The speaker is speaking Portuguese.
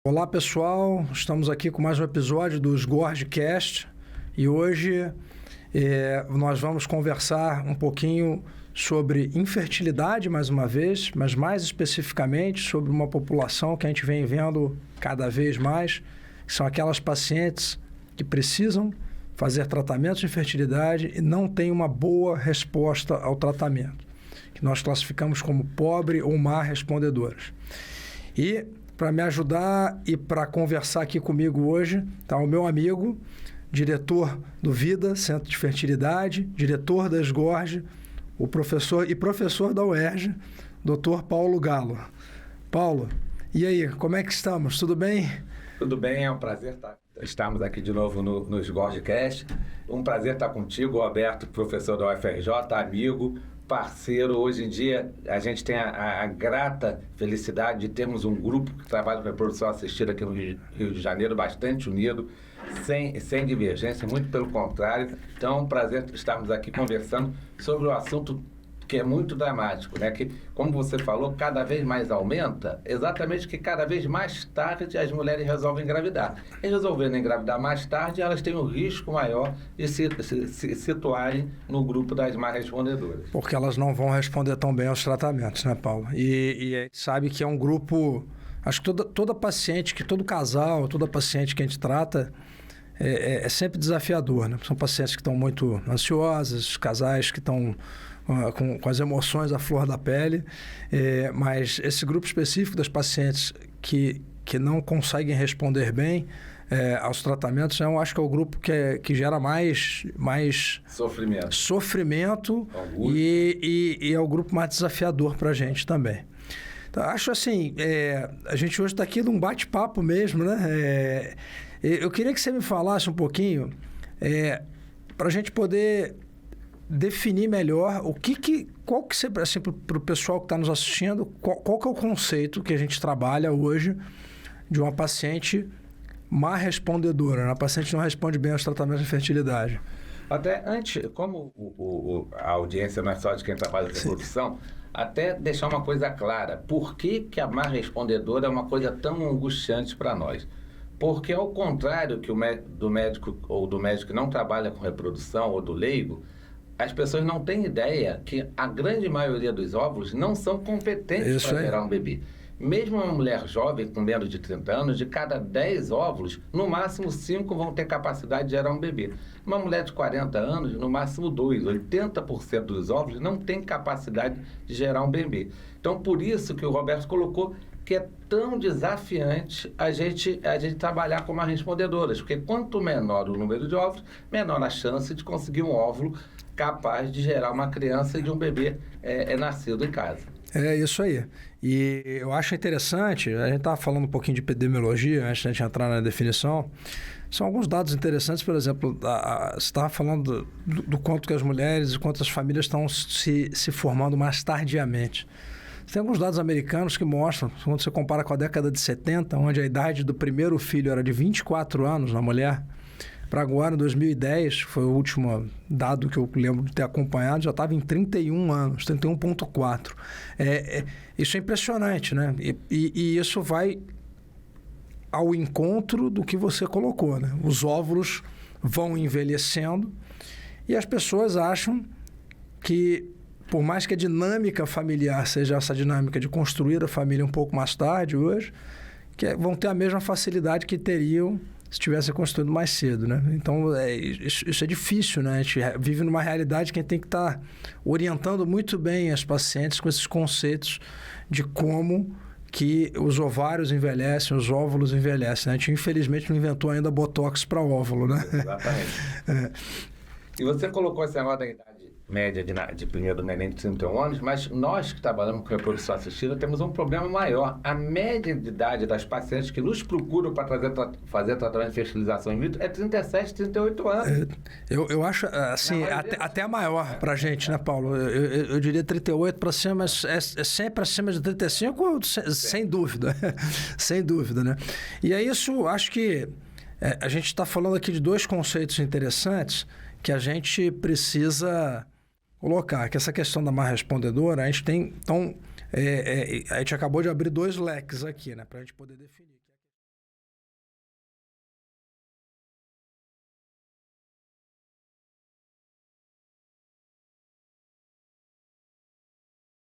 Olá pessoal, estamos aqui com mais um episódio do SgorgeCast e hoje nós vamos conversar um pouquinho sobre infertilidade mais uma vez, mas mais especificamente sobre uma população que a gente vem vendo cada vez mais, que são aquelas pacientes que precisam fazer tratamentos de infertilidade e não têm uma boa resposta ao tratamento, que nós classificamos como pobre ou má respondedoras. E para me ajudar e para conversar aqui comigo hoje, está o meu amigo, diretor do Vida, Centro de Fertilidade, diretor da SGORGE, o professor da UERJ, Dr. Paulo Galo. Paulo, e aí, como é que estamos? Tudo bem? Tudo bem, é um prazer estarmos aqui de novo no SgorgeCast. Um prazer estar contigo, Roberto, professor da UFRJ, amigo, parceiro. Hoje em dia, a gente tem a grata felicidade de termos um grupo que trabalha com reprodução assistida aqui no Rio de Janeiro, bastante unido, sem divergência, muito pelo contrário. Então, é um prazer estarmos aqui conversando sobre o assunto que é muito dramático, né? Que, como você falou, cada vez mais aumenta, exatamente que cada vez mais tarde as mulheres resolvem engravidar. E resolvendo engravidar mais tarde, elas têm um risco maior de se situarem no grupo das má respondedoras. Porque elas não vão responder tão bem aos tratamentos, né, Paulo? E sabe que é um grupo... Acho que toda paciente, que todo casal, toda paciente que a gente trata... É sempre desafiador, né? São pacientes que estão muito ansiosas, casais que estão com as emoções à flor da pele, mas esse grupo específico das pacientes que não conseguem responder bem aos tratamentos, eu acho que é o grupo que gera mais sofrimento e é o grupo mais desafiador para a gente também. Então, acho assim, a gente hoje está aqui num bate-papo mesmo, né? Eu queria que você me falasse um pouquinho, para a gente poder definir melhor qual que você, assim, para o pessoal que está nos assistindo, qual que é o conceito que a gente trabalha hoje de uma paciente má respondedora, uma paciente que não responde bem aos tratamentos de fertilidade. Até antes, como a audiência não é só de quem trabalha com reprodução, até deixar uma coisa clara. Por que a má respondedora é uma coisa tão angustiante para nós? Porque, ao contrário do médico ou do médico que não trabalha com reprodução ou do leigo, as pessoas não têm ideia que a grande maioria dos óvulos não são competentes para gerar um bebê. Mesmo uma mulher jovem com menos de 30 anos, de cada 10 óvulos, no máximo 5 vão ter capacidade de gerar um bebê. Uma mulher de 40 anos, no máximo 2. 80% dos óvulos não tem capacidade de gerar um bebê. Então, por isso que o Roberto colocou que é tão desafiante a gente trabalhar com as respondedoras, porque quanto menor o número de óvulos, menor a chance de conseguir um óvulo capaz de gerar uma criança e de um bebê nascido em casa. É isso aí. E eu acho interessante, a gente estava falando um pouquinho de epidemiologia antes de a gente entrar na definição. São alguns dados interessantes, por exemplo, você estava falando do quanto que as mulheres e quanto as famílias estão se formando mais tardiamente. Tem alguns dados americanos que mostram, quando você compara com a década de 70, onde a idade do primeiro filho era de 24 anos na mulher, para agora, em 2010, foi o último dado que eu lembro de ter acompanhado, já estava em 31 anos, 31,4. Isso é impressionante, né? E isso vai ao encontro do que você colocou, né? Os óvulos vão envelhecendo e as pessoas acham que, por mais que a dinâmica familiar seja essa dinâmica de construir a família um pouco mais tarde hoje, que vão ter a mesma facilidade que teriam se tivesse construído mais cedo, né? Então, isso é difícil, né? A gente vive numa realidade que a gente tem que estar orientando muito bem as pacientes com esses conceitos de como que os ovários envelhecem, os óvulos envelhecem, né? A gente, infelizmente, não inventou ainda botox para óvulo, né? Exatamente. E você colocou essa negócio da idade média de primeiro neném de 31 anos, mas nós que trabalhamos com reprodução assistida temos um problema maior. A média de idade das pacientes que nos procuram para fazer tratamento de fertilização in vitro é 37, 38 anos. Eu acho, assim, até maior para a gente, né, Paulo? Eu diria 38 para cima, mas é sempre acima de 35, sem dúvida. Sem dúvida, né? E é isso, acho que a gente está falando aqui de dois conceitos interessantes que a gente precisa colocar, que essa questão da má respondedora, a gente tem, então, a gente acabou de abrir dois leques aqui, né, para a gente poder definir.